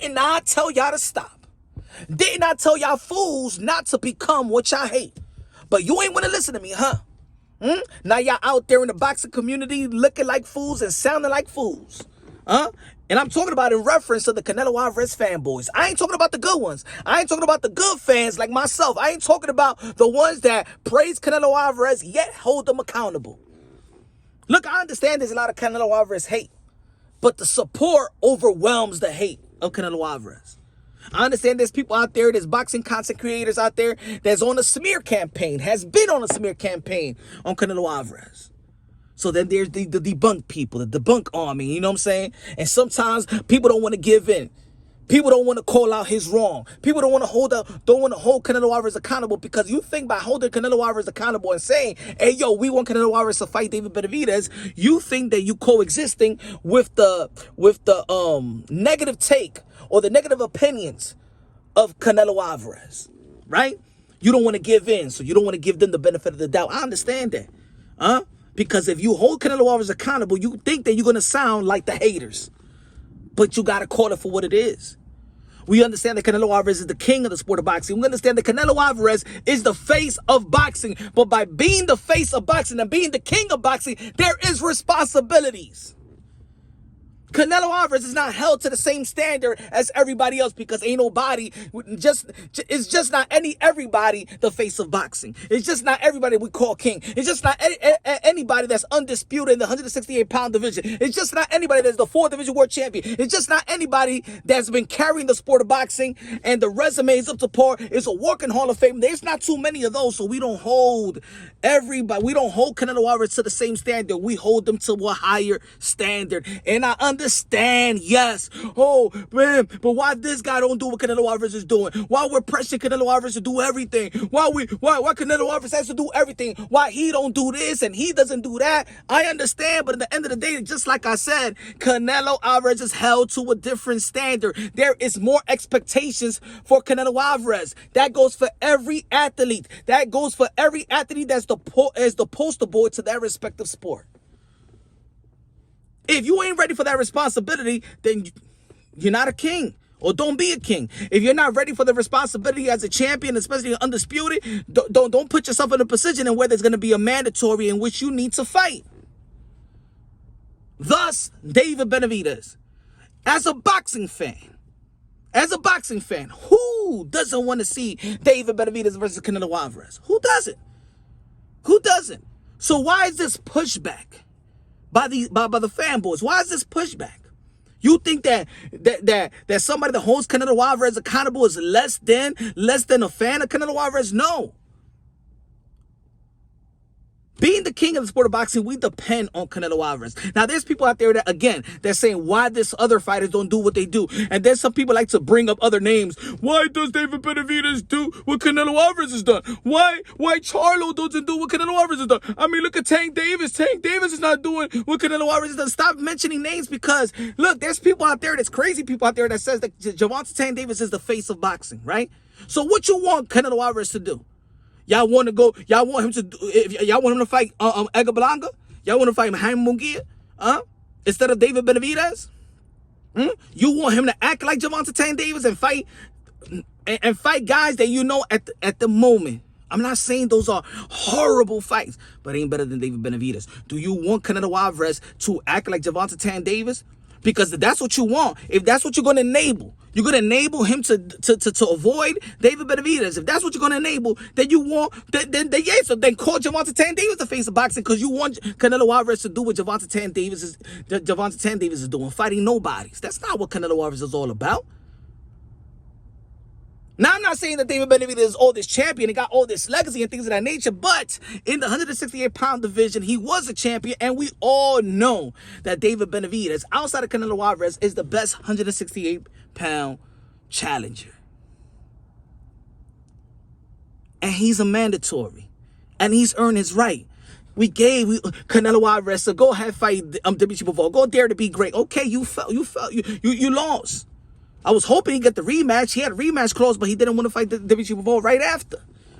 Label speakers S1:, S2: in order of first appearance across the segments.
S1: Didn't I tell y'all to stop? Didn't I tell y'all fools not to become what y'all hate? But you ain't want to listen to me, huh? Now y'all out there in the boxing community looking like fools and sounding like fools. And I'm talking about in reference to the Canelo Alvarez fanboys. I ain't talking about the good ones. I ain't talking about the good fans like myself. I ain't talking about the ones that praise Canelo Alvarez yet hold them accountable. Look, I understand there's a lot of Canelo Alvarez hate, but the support overwhelms the hate of Canelo Alvarez. I understand there's people out there, there's boxing content creators out there that's on a smear campaign, has been on a smear campaign on Canelo Alvarez. So then there's the debunk people, the debunk army, you know what I'm saying? And sometimes people don't want to give in. People don't want to call out his wrong. People don't want to hold Canelo Alvarez accountable, because you think by holding Canelo Alvarez accountable and saying, hey, yo, we want Canelo Alvarez to fight David Benavidez, you think that you coexisting with the negative take or the negative opinions of Canelo Alvarez, right? You don't want to give in, so you don't want to give them the benefit of the doubt. I understand that, because if you hold Canelo Alvarez accountable, you think that you're going to sound like the haters, but you got to call it for what it is. We understand that Canelo Alvarez is the king of the sport of boxing. We understand that Canelo Alvarez is the face of boxing, but by being the face of boxing and being the king of boxing, there is responsibilities. Canelo Alvarez is not held to the same standard as everybody else, because ain't nobody, it's just not everybody the face of boxing. It's just not everybody we call king. It's just not anybody that's undisputed in the 168-pound division. It's just not anybody that's the 4th division world champion. It's just not anybody that's been carrying the sport of boxing and the resume is up to par, is a walking Hall of Fame. There's not too many of those, so we don't hold everybody. We don't hold Canelo Alvarez to the same standard. We hold them to a higher standard. And I understand, yes. Oh, man, but why this guy don't do what Canelo Alvarez is doing? Why we're pressing Canelo Alvarez to do everything? Why Canelo Alvarez has to do everything? Why he don't do this and he doesn't do that? I understand, but at the end of the day, just like I said, Canelo Alvarez is held to a different standard. There is more expectations for Canelo Alvarez. That goes for every athlete. That goes for every athlete that's the poster boy to their respective sport. If you ain't ready for that responsibility, then you're not a king, or don't be a king. If you're not ready for the responsibility as a champion, especially undisputed, don't put yourself in a position in where there's going to be a mandatory in which you need to fight. Thus, David Benavidez, as a boxing fan, who doesn't want to see David Benavidez versus Canelo Alvarez? Who doesn't? Who doesn't? So why is this pushback by the fanboys? Why is this pushback? You think that somebody that holds Canelo Alvarez accountable is less than a fan of Canelo Alvarez? No. Being the king of the sport of boxing, we depend on Canelo Alvarez. Now, there's people out there that, again, they're saying why this other fighters don't do what they do. And then some people like to bring up other names. Why does David Benavidez do what Canelo Alvarez has done? Why Charlo doesn't do what Canelo Alvarez has done? I mean, look at Tank Davis. Tank Davis is not doing what Canelo Alvarez has done. Stop mentioning names, because, look, there's people out there, there's crazy people out there that says that Gervonta Tank Davis is the face of boxing, right? So what you want Canelo Alvarez to do? Y'all want him to fight Edgar Berlanga? Y'all want to fight Jaime Munguia? Instead of David Benavidez? You want him to act like Gervonta Tank Davis and fight guys that you know at the moment. I'm not saying those are horrible fights, but ain't better than David Benavidez. Do you want Canelo Alvarez to act like Gervonta Tank Davis? Because if that's what you want, if that's what you're going to enable, you're going to enable him to avoid David Benavidez. If that's what you're going to enable, then you want, then call Gervonta Tank Davis the face of boxing, because you want Canelo Alvarez to do what Gervonta Tank Davis is doing, fighting nobodies. That's not what Canelo Alvarez is all about. Now, I'm not saying that David Benavidez is all this champion and got all this legacy and things of that nature, but in the 168-pound division, he was a champion, and we all know that David Benavidez, outside of Canelo Alvarez, is the best 168-pound challenger. And he's a mandatory, and he's earned his right. We gave Canelo Alvarez to go ahead fight Dimitri Bivol. Go dare to be great. Okay, you lost. I was hoping he'd get the rematch. He had a rematch clause, but he didn't want to fight Dimitri Bivol right after,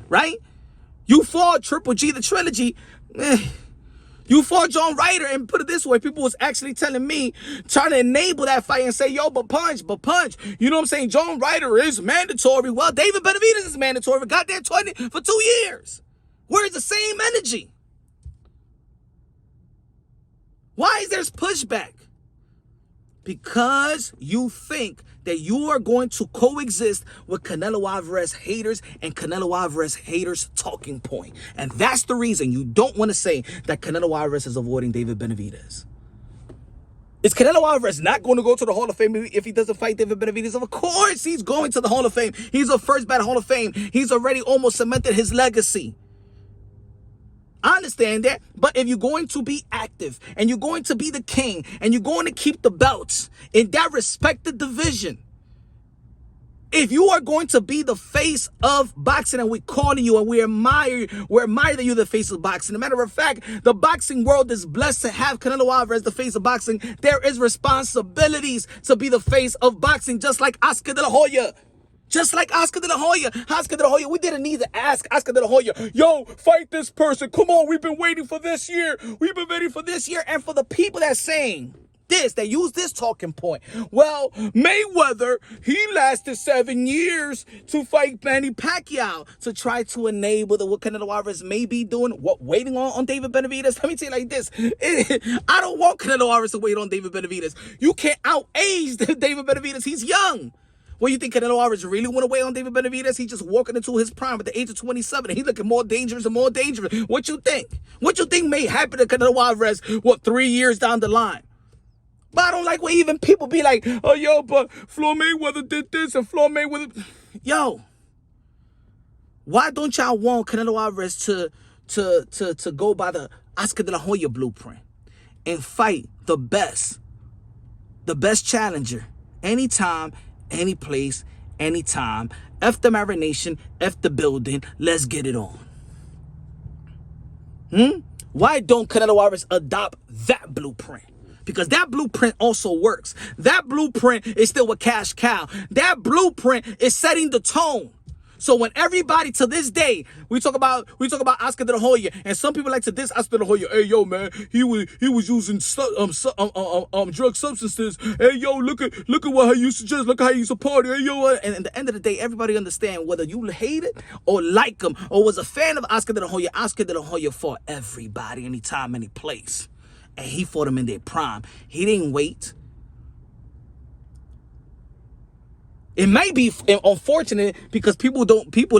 S1: right? You fought Triple G, the trilogy. You You fought John Ryder, and put it this way, people was actually telling me, trying to enable that fight and say, yo, but punch. You know what I'm saying? John Ryder is mandatory. Well, David Benavidez is mandatory. We got there 20 for 2 years. Where's the same energy? Why is there pushback? Because you think that you are going to coexist with Canelo Alvarez haters and Canelo Alvarez haters talking point. And that's the reason you don't want to say that Canelo Alvarez is avoiding David Benavidez. Is Canelo Alvarez not going to go to the Hall of Fame if he doesn't fight David Benavidez? Of course he's going to the Hall of Fame. He's a first ballot Hall of Fame. He's already almost cemented his legacy. I understand that, but if you're going to be active and you're going to be the king and you're going to keep the belts in that respected division, if you are going to be the face of boxing and we're calling you and we admire that you're the face of boxing. As a matter of fact, the boxing world is blessed to have Canelo Alvarez the face of boxing. There is responsibilities to be the face of boxing, just like Oscar de la Hoya. Just like Oscar de la Hoya. Oscar de la Hoya, we didn't need to ask Oscar de la Hoya, yo, fight this person. Come on, we've been waiting for this year. We've been waiting for this year. And for the people that saying this, that use this talking point, well, Mayweather, he lasted 7 years to fight Manny Pacquiao to try to enable what Canelo Alvarez may be doing, waiting on David Benavidez. Let me tell you like this. I don't want Canelo Alvarez to wait on David Benavidez. You can't outage David Benavidez. He's young. Well, you think Canelo Alvarez really want to wait on David Benavidez? He's just walking into his prime at the age of 27. And he's looking more dangerous and more dangerous. What you think? What you think may happen to Canelo Alvarez, 3 years down the line? But I don't like when even people be like, oh, yo, but Floyd Mayweather did this and Floyd Mayweather. Yo, why don't y'all want Canelo Alvarez to go by the Oscar de la Hoya blueprint and fight the best challenger anytime, any place, anytime? F the marination, F the building, let's get it on. Why don't Canelo Alvarez adopt that blueprint? Because that blueprint also works. That blueprint is still a cash cow. That blueprint is setting the tone. So when everybody to this day, we talk about Oscar de la Hoya, and some people like to diss Oscar de la Hoya. Hey yo, man, he was using drug substances. Hey yo, look at what he used to just look how he used to party. Hey yo, and at the end of the day, everybody understand whether you hate it or like him or was a fan of Oscar de la Hoya. Oscar de la Hoya fought everybody, anytime, any place, and he fought them in their prime. He didn't wait. It might be unfortunate because people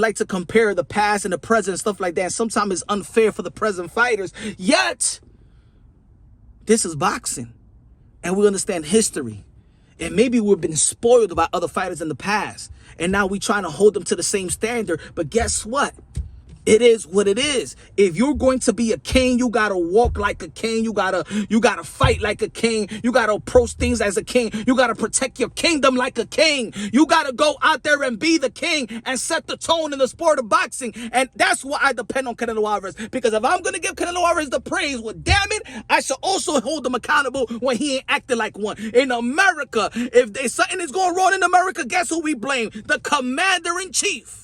S1: like to compare the past and the present and stuff like that. And sometimes it's unfair for the present fighters. Yet, this is boxing. And we understand history. And maybe we've been spoiled by other fighters in the past. And now we're trying to hold them to the same standard. But guess what? It is what it is. If you're going to be a king, you gotta walk like a king. You gotta fight like a king. You gotta approach things as a king. You gotta protect your kingdom like a king. You gotta go out there and be the king and set the tone in the sport of boxing. And that's why I depend on Canelo Alvarez. Because if I'm gonna give Canelo Alvarez the praise, well, damn it, I should also hold him accountable when he ain't acting like one. In America, if something is going wrong in America, guess who we blame? The commander-in-chief.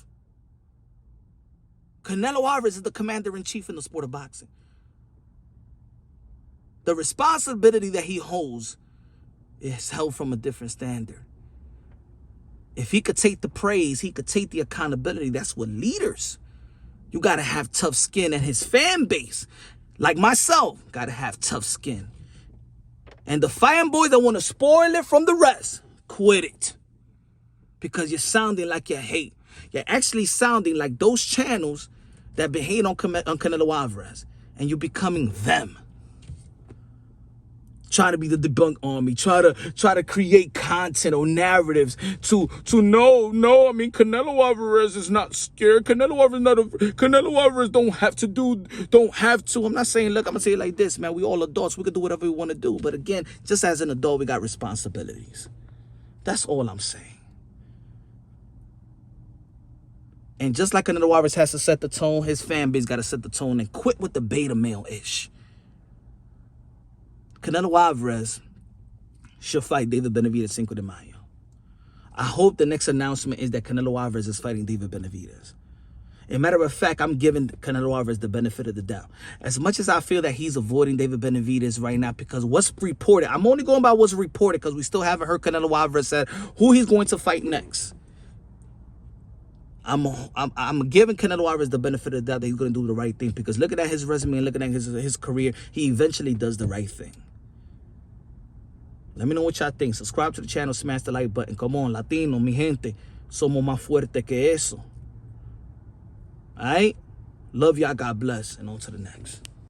S1: Canelo Alvarez is the commander-in-chief in the sport of boxing. The responsibility that he holds is held from a different standard. If he could take the praise, he could take the accountability. That's what leaders. You got to have tough skin, and his fan base, like myself, got to have tough skin. And the fanboys that want to spoil it from the rest, quit it. Because you're sounding like you hate. You're actually sounding like those channels that been hating on Canelo Alvarez, and you're becoming them. Try to be the debunk army. Try to create content or narratives to no. I mean, Canelo Alvarez is not scared. Canelo Alvarez don't have to. I'm not saying. Look, I'm gonna say it like this, man. We all adults. We can do whatever we want to do. But again, just as an adult, we got responsibilities. That's all I'm saying. And just like Canelo Alvarez has to set the tone, his fan base got to set the tone and quit with the beta male-ish. Canelo Alvarez should fight David Benavidez Cinco de Mayo. I hope the next announcement is that Canelo Alvarez is fighting David Benavidez. As a matter of fact, I'm giving Canelo Alvarez the benefit of the doubt. As much as I feel that he's avoiding David Benavidez right now because what's reported, I'm only going by what's reported because we still haven't heard Canelo Alvarez said who he's going to fight next. I'm giving Canelo Alvarez the benefit of the doubt that he's going to do the right thing because looking at his resume and looking at his career, he eventually does the right thing. Let me know what y'all think. Subscribe to the channel, smash the like button. Come on, Latino, mi gente. Somos más fuerte que eso. All right? Love y'all. God bless. And on to the next.